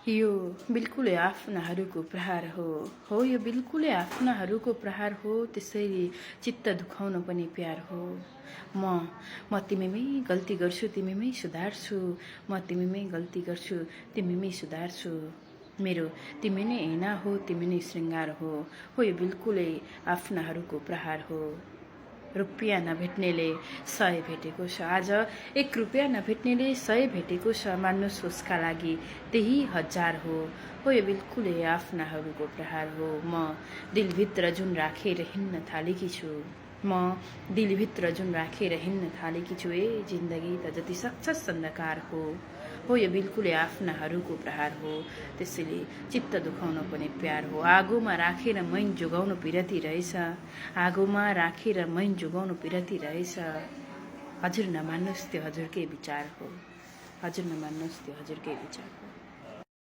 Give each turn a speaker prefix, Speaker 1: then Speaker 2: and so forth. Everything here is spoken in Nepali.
Speaker 1: यो बिल्कुलै आफ्नाहरूको प्रहार हो यो बिल्कुलै आफ्नाहरूको प्रहार हो। त्यसैले चित्त दुखाउन पनि प्यार हो। म तिमीमै गल्ती गर्छु तिमीमै सुधार्छु, म तिमीमै गल्ती गर्छु तिमीमै सुधार्छु। मेरो तिमी नै ऐना हो तिमी नै श्रृङ्गार हो यो बिल्कुलै आफ्नाहरूको प्रहार हो। रुपियाँ नभेट्नेले 100 भेटेको छ, आज 1 रुपियाँ नभेट्नेले 100 भेटेको छ। मान्नुहोस् उसका लागि त्यही 1000 हो यो बिल्कुलै आफ्नाहरूको प्रहार हो। म दिलभित्र जुन राखेर हिँड्न थालेकी छु, म दिलभित्र जुन राखेर हिँड्न थालेकी छु, ए जिन्दगी त जति सक्छस् अन्धकार हो यो बिल्कुलै आफ्नाहरूको प्रहार हो। त्यसैले चित्त दुखाउन पनि प्यार हो। आगोमा राखेर मैन जोगाउनु पिरती रहेछ, आगोमा राखेर मैन जोगाउनु पिरती रहेछ। हजुर नमान्नुहोस् त्यो हजुरकै विचार हो, हजुर नमान्नुहोस् त्यो हजुरकै विचार हो।